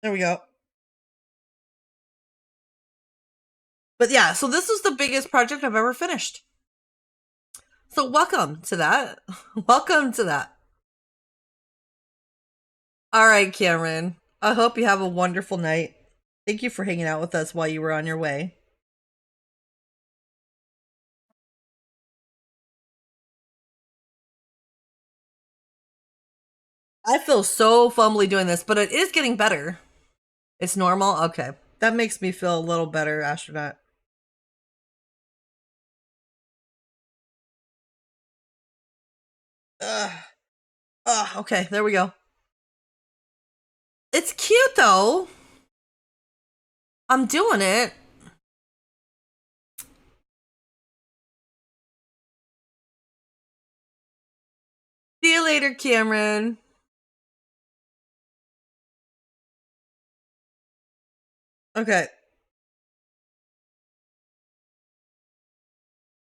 There we go. But yeah, so this is the biggest project I've ever finished. So welcome to that. Welcome to that. All right, Cameron. I hope you have a wonderful night. Thank you for hanging out with us while you were on your way. I feel so fumbly doing this, but it is getting better. It's normal? Okay. That makes me feel a little better, astronaut. Ugh. Okay, there we go. It's cute though. I'm doing it. See you later, Cameron. Okay.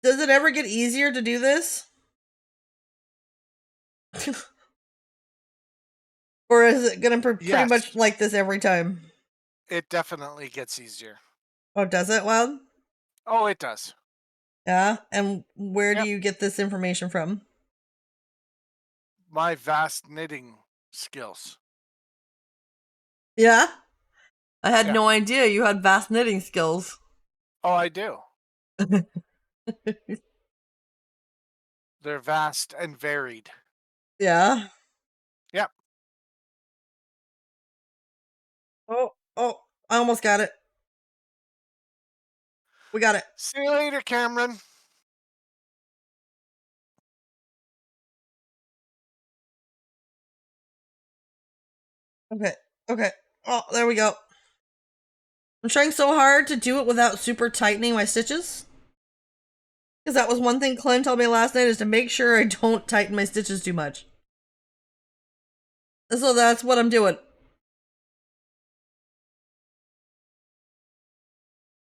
Does it ever get easier to do this? Or is it gonna pretty Yes. much like this every time? It definitely gets easier. Oh, does it, Wild? Oh, it does. Yeah? And where do Yep. you get this information from? My vast knitting skills. Yeah? I had Yeah. no idea you had vast knitting skills. Oh, I do. They're vast and varied. Yeah? Yep. Oh, I almost got it. We got it. See you later, Cameron. Okay. Okay. Oh, there we go. I'm trying so hard to do it without super tightening my stitches. Because that was one thing Clint told me last night, is to make sure I don't tighten my stitches too much. So that's what I'm doing.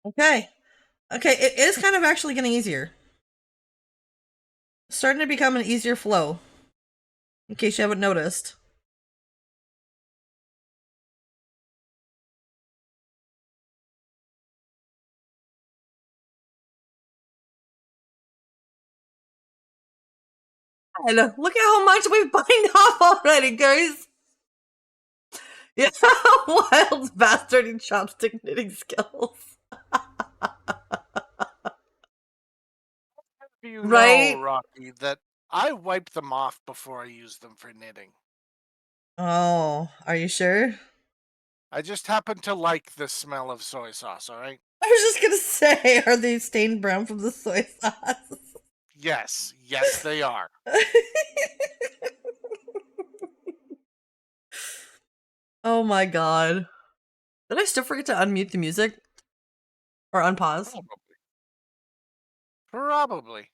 Okay. Okay, it is kind of actually getting easier. It's starting to become an easier flow. In case you haven't noticed. And look at how much we've bind off already, guys. Yeah, Wild's bastarding chopstick knitting skills. You Right? know, Rocky, that I wipe them off before I use them for knitting. Oh, are you sure? I just happen to like the smell of soy sauce, all right? I was just gonna say, are they stained brown from the soy sauce? Yes. Yes, they are. Oh my god. Did I still forget to unmute the music? Or unpause? Probably. Probably.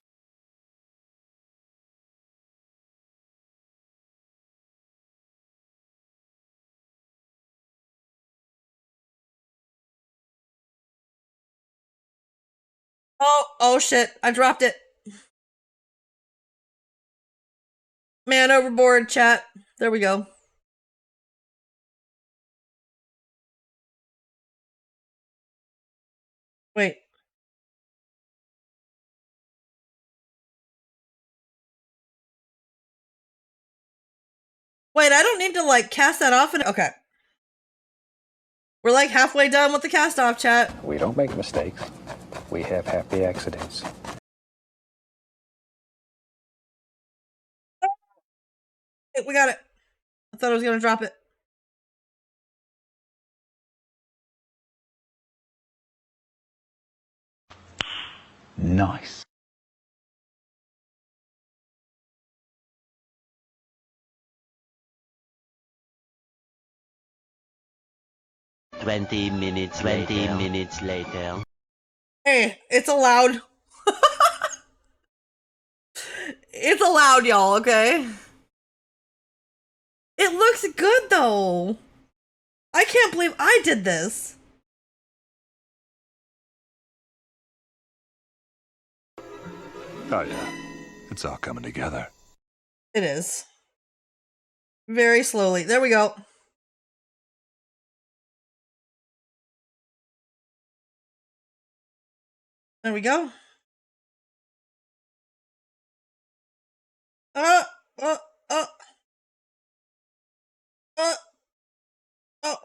Oh shit, I dropped it. Man overboard, chat. There we go. Wait. Wait, I don't need to like cast that off and okay. We're like halfway done with the cast off, chat. We don't make mistakes. We have happy accidents. Hey, we got it. I thought I was gonna drop it. Nice. Twenty minutes later. Hey, it's allowed. It's allowed, y'all, okay? It looks good though. I can't believe I did this. Oh yeah, it's all coming together. It is. Very slowly. There we go. There we go. Uh, uh, uh. Oh.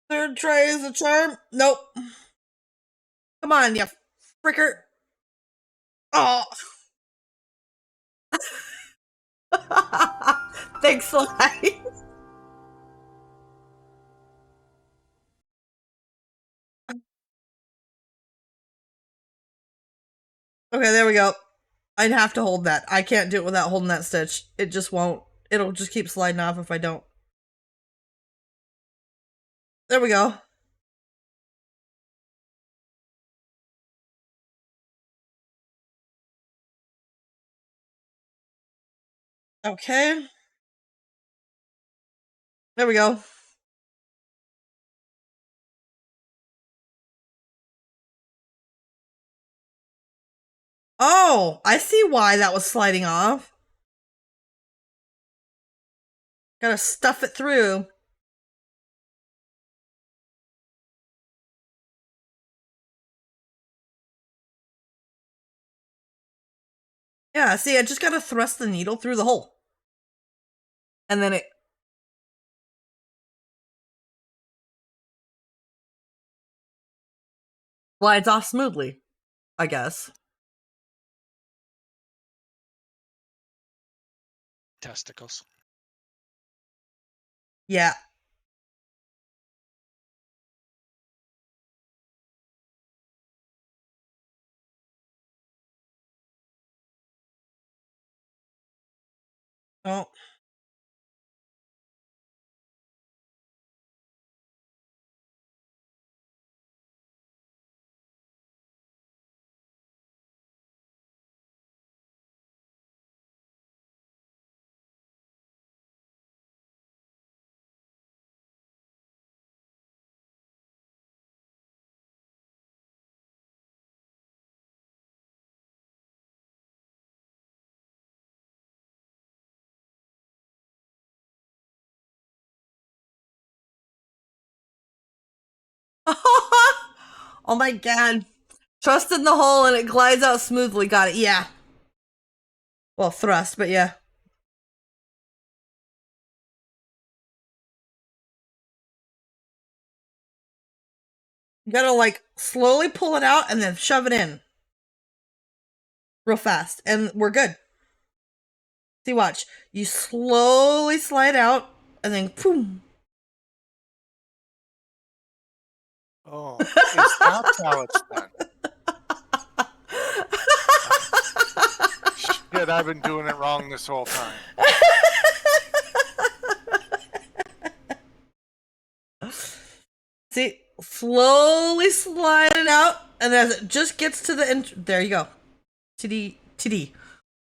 Third try is a charm. Nope. Come on, you fricker. Oh. Thanks, Sly. Okay, there we go. I'd have to hold that. I can't do it without holding that stitch. It just won't. It'll just keep sliding off if I don't. There we go. Okay. There we go. Oh, I see why that was sliding off. Gotta stuff it through. Yeah, see, I just gotta thrust the needle through the hole. And then it... slides off smoothly, I guess. Testicles. Yeah. Oh. Oh my god. Trust in the hole and it glides out smoothly. Got it. Yeah. Well, thrust, but yeah. You gotta like slowly pull it out and then shove it in. Real fast. And we're good. See, watch. You slowly slide out and then boom. Oh, is that how it's done? Shit, I've been doing it wrong this whole time. See, slowly slide it out, and as it just gets to the end, there you go. TD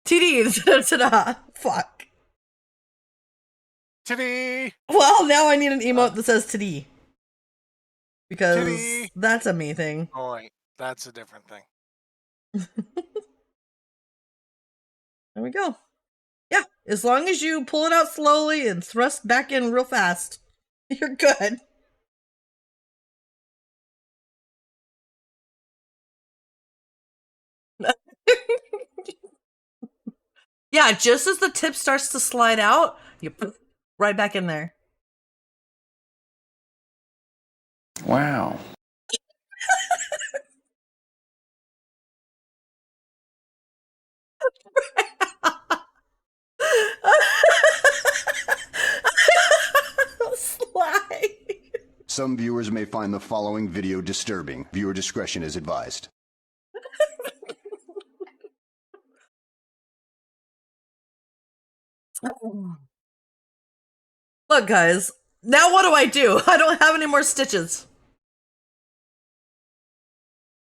instead of ta-da. Fuck. Titty! Well, now I need an emote that says TD. Because Titty. that's a me thing. Oh, wait, that's a different thing. There we go. Yeah, as long as you pull it out slowly and thrust back in real fast, you're good. Yeah, just as the tip starts to slide out, you put right back in there. Wow. Slide. Some viewers may find the following video disturbing. Viewer discretion is advised. Look, guys, now what do? I don't have any more stitches.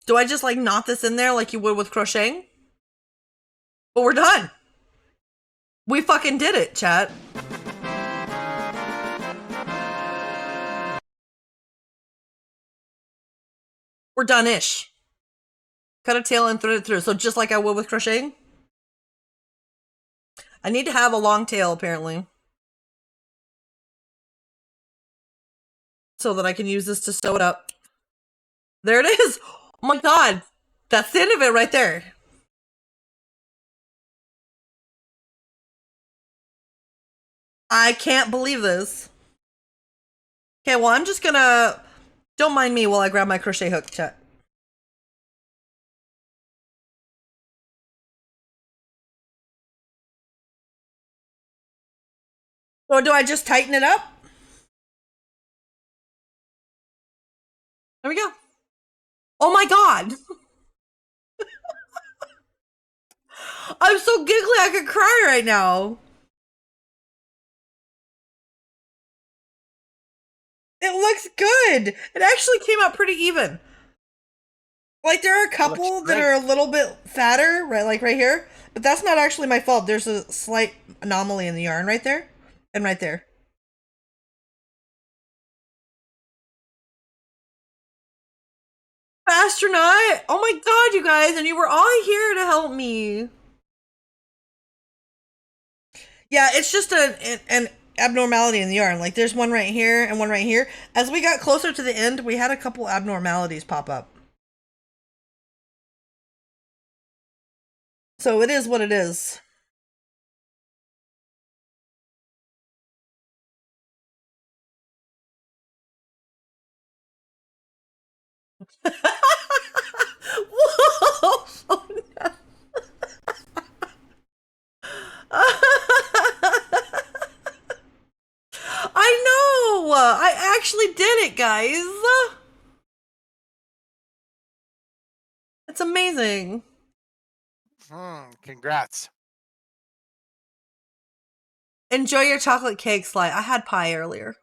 Do I just like knot this in there like you would with crocheting? But we're done. We fucking did it, chat. We're done-ish. Cut a tail and thread it through. So just like I would with crocheting. I need to have a long tail, apparently. So that I can use this to sew it up. There it is. Oh my god. That's the end of it right there. I can't believe this. Okay, well, I'm just gonna... Don't mind me while I grab my crochet hook, chat. So do I just tighten it up? There we go. Oh my god. I'm so giggly I could cry right now. It looks good. It actually came out pretty even. Like there are a couple that are a little bit fatter, right? Like right here, but that's not actually my fault. There's a slight anomaly in the yarn right there and right there. Astronaut! Oh my god, you guys, and you were all here to help me. Yeah, it's just an abnormality in the yarn. Like there's one right here and one right here. As we got closer to the end, we had a couple abnormalities pop up. So it is what it is. Whoa! Oh, no. I know! I actually did it, guys! It's amazing. Congrats. Enjoy your chocolate cake, Sly. I had pie earlier.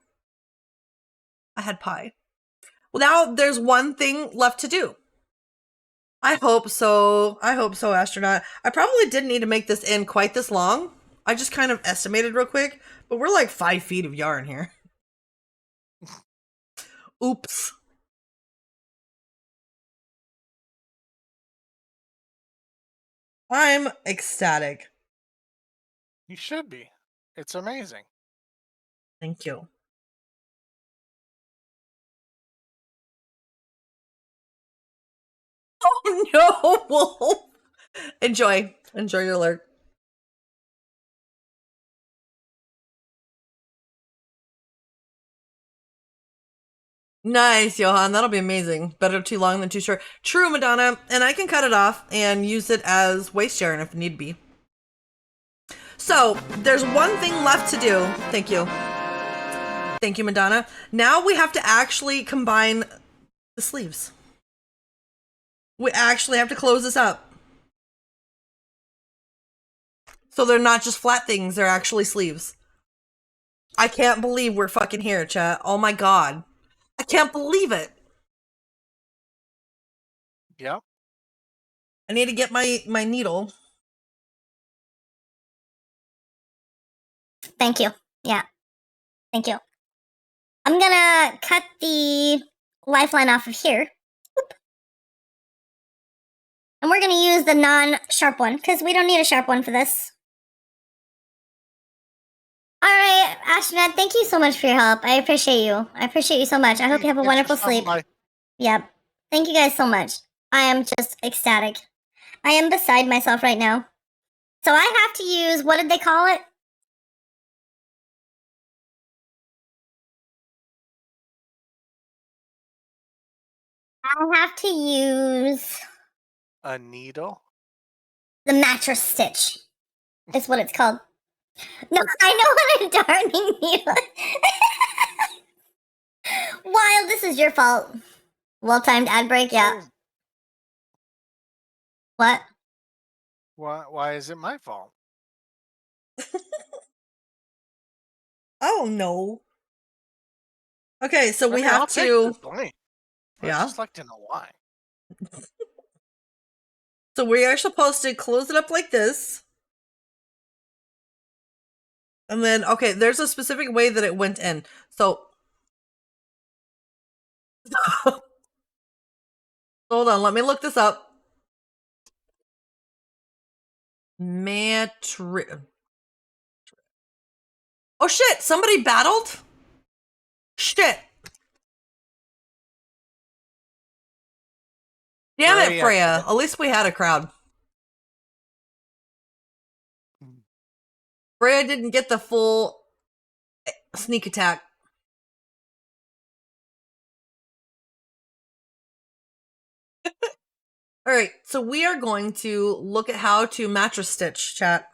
I had pie. Well, now there's one thing left to do. I hope so. I hope so, Astronaut. I probably didn't need to make this end quite this long. I just kind of estimated real quick, but we're like 5 feet of yarn here. Oops. I'm ecstatic. You should be. It's amazing. Thank you. Oh no, Wolf. Enjoy. Enjoy your lurk. Nice, Johan. That'll be amazing. Better too long than too short. True, Madonna. And I can cut it off and use it as waist yarn if need be. So, there's one thing left to do. Thank you. Thank you, Madonna. Now we have to actually combine the sleeves. We actually have to close this up. So they're not just flat things, they're actually sleeves. I can't believe we're fucking here, chat. Oh my god. I can't believe it. Yep. I need to get my needle. Thank you. Yeah. Thank you. I'm gonna cut the lifeline off of here. Oop. And we're gonna use the non-sharp one, because we don't need a sharp one for this. Alright, Astronaut, thank you so much for your help. I appreciate you. I appreciate you so much. I hope you have a wonderful sleep. Yep. Thank you guys so much. I am just ecstatic. I am beside myself right now. So I have to use, what did they call it? I have to use A needle? the mattress stitch. Is what it's called. No, I know what a darning needle. Wild, this is your fault. Well-timed ad break, yeah. What? Why is it my fault? Oh no. Okay, so we Okay, have I'll take to. the blame. Yeah. I'd just like to know why. So we are supposed to close it up like this. And then, okay, there's a specific way that it went in. So, hold on, let me look this up. Oh shit, somebody battled? Shit. Damn it, Very Freya. accurate. At least we had a crowd. Freya didn't get the full sneak attack. All right, so we are going to look at how to mattress stitch, chat.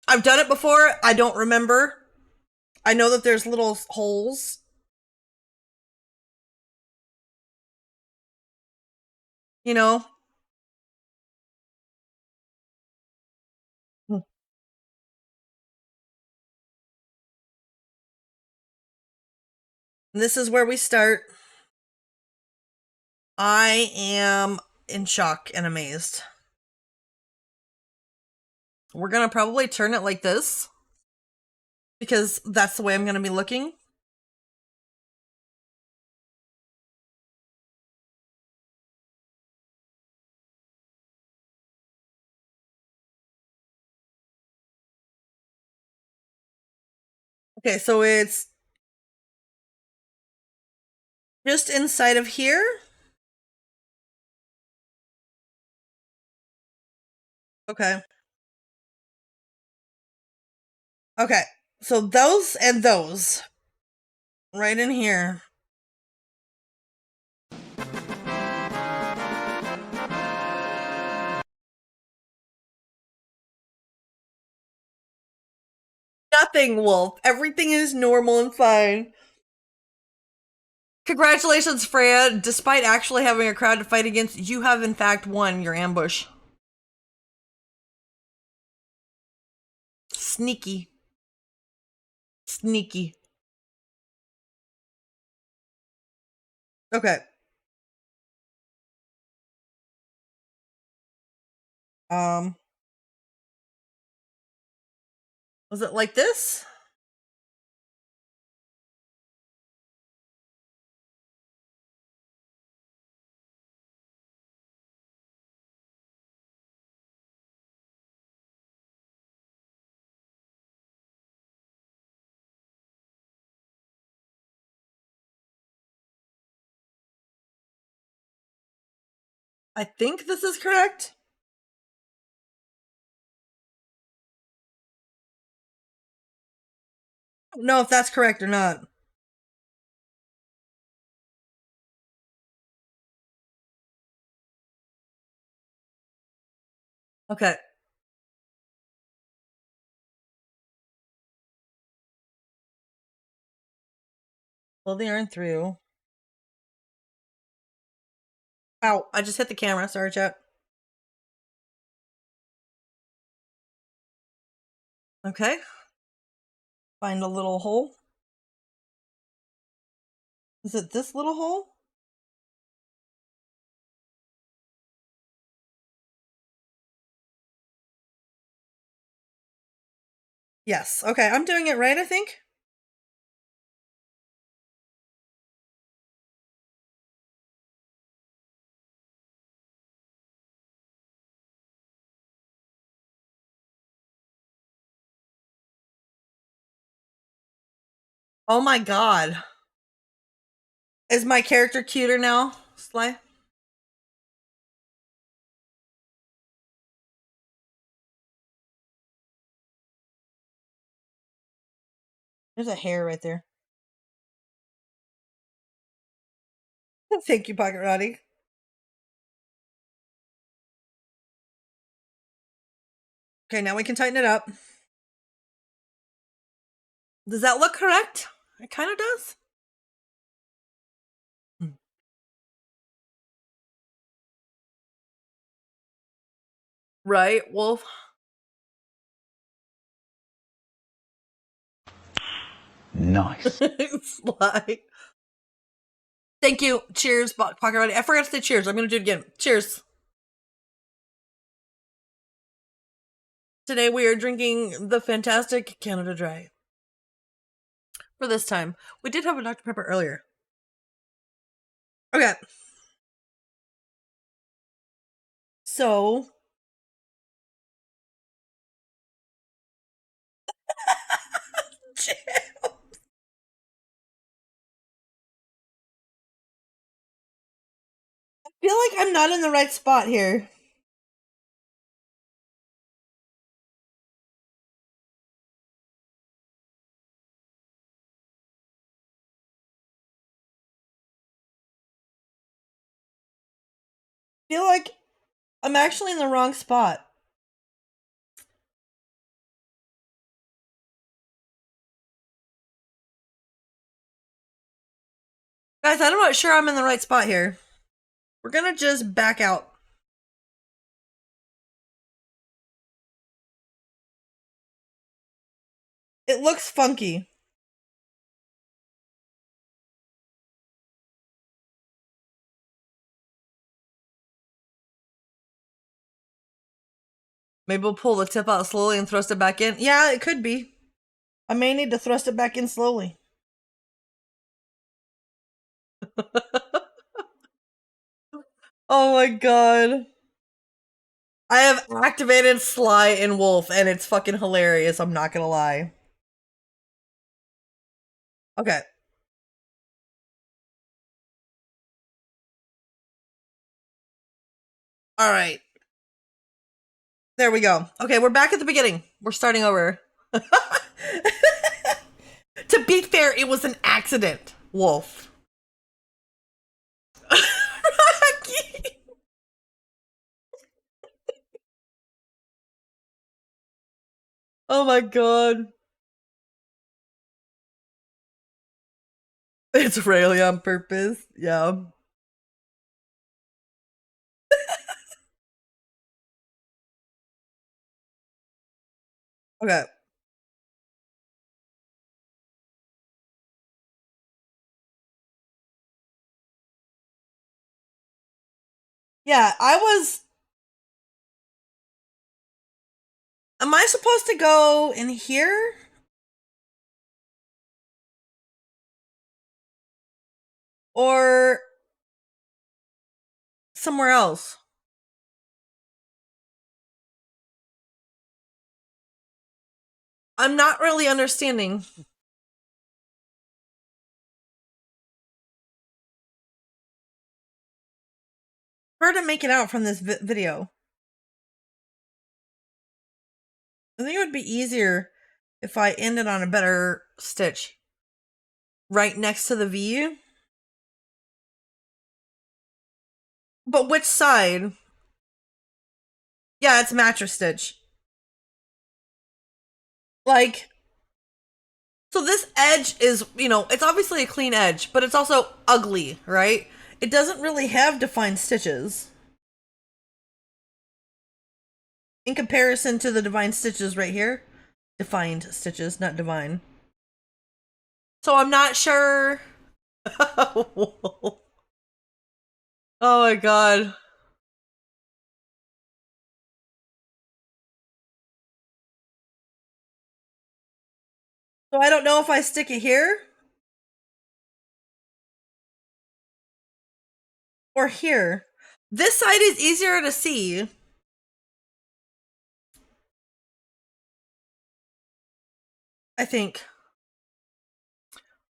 I've done it before. I don't remember. I know that there's little holes. You know? And this is where we start. I am in shock and amazed. We're going to probably turn it like this because that's the way I'm going to be looking. Okay, so it's just inside of here. Okay. Okay, so those and those right in here. Nothing, Wolf. Everything is normal and fine. Congratulations, Freya. Despite actually having a crowd to fight against, you have in fact won your ambush. Sneaky. Sneaky. Okay. Was it like this? I think this is correct. I don't know if that's correct or not. Okay. Pull the yarn through. Ow, I just hit the camera. Sorry, chat. Okay. Find a little hole. Is it this little hole? Yes. Okay, I'm doing it right, I think. Oh my god. Is my character cuter now, Sly? There's a hair right there. Thank you, Pocket Roddy. Okay, now we can tighten it up. Does that look correct? It kind of does. Right, Wolf? Nice. Sly. Thank you. Cheers, Pocket Roddy. I forgot to say cheers. I'm going to do it again. Cheers. Today we are drinking the fantastic Canada Dry. For this time. We did have a Dr. Pepper earlier. Okay. So... feel like I'm not in the right spot here. Feel like I'm actually in the wrong spot. Guys, I'm not sure I'm in the right spot here. We're gonna just back out. It looks funky. Maybe we'll pull the tip out slowly and thrust it back in. Yeah, it could be. I may need to thrust it back in slowly. Oh my god. I have activated Sly and Wolf, and it's fucking hilarious, I'm not gonna lie. Okay. Alright. There we go. Okay, we're back at the beginning. We're starting over. To be fair, it was an accident, Wolf. Rocky. Oh my god. It's really on purpose. Yeah. Okay. Yeah, I was. Am I supposed to go in here? Or somewhere else? I'm not really understanding. Hard to make it out from this video. I think it would be easier if I ended on a better stitch. Right next to the V. But which side? Yeah, it's mattress stitch. Like, so this edge is, it's obviously a clean edge, but it's also ugly, right? It doesn't really have defined stitches. In comparison to the divine stitches right here. Defined stitches, not divine. So I'm not sure. Oh my god. So I don't know if I stick it here. Or here. This side is easier to see. I think.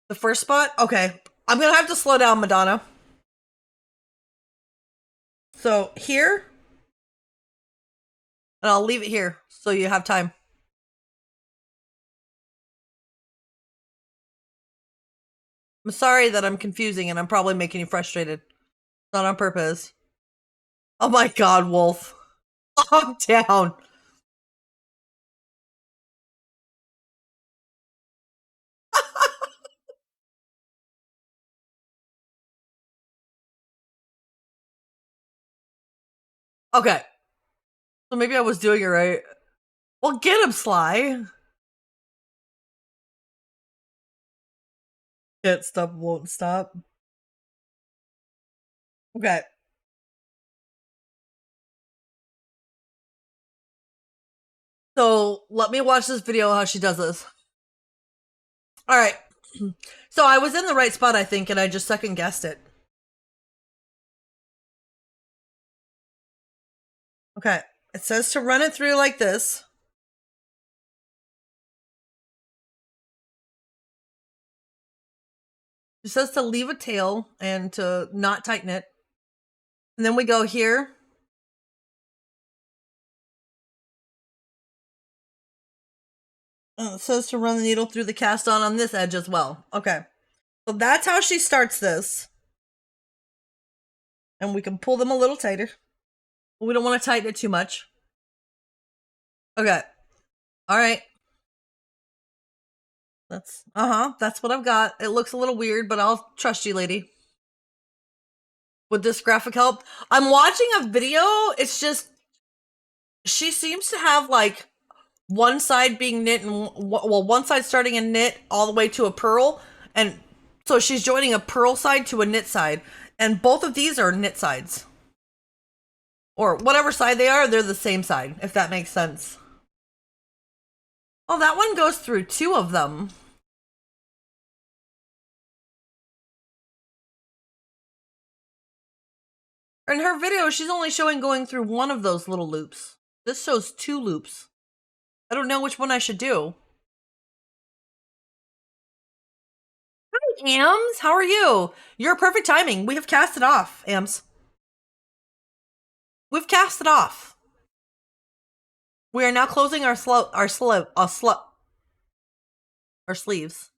The first spot? Okay. I'm gonna have to slow down, Madonna. So here. And I'll leave it here so you have time. I'm sorry that I'm confusing and I'm probably making you frustrated. Not on purpose. Oh my god, Wolf. Calm down. Okay. So maybe I was doing it right. Well, get him, Sly. Can't stop, won't stop. Okay. So let me watch this video how she does this. All right. So I was in the right spot, I think, and I just second guessed it. Okay. It says to run it through like this. It says to leave a tail and to not tighten it. And then we go here. It says to run the needle through the cast on this edge as well. Okay. So that's how she starts this. And we can pull them a little tighter. We don't want to tighten it too much. Okay. All right. That's what I've got. It looks a little weird, but I'll trust you, lady. Would this graphic help? I'm watching a video. It's just, she seems to have like one side being knit and one side starting a knit all the way to a purl. And so she's joining a purl side to a knit side. And both of these are knit sides. Or whatever side they are, they're the same side, if that makes sense. Oh, that one goes through two of them. In her video, she's only showing going through one of those little loops. This shows two loops. I don't know which one I should do. Hi, Ams. How are you? You're perfect timing. We have cast it off, Ams. We've cast it off. We are now closing our sleeves.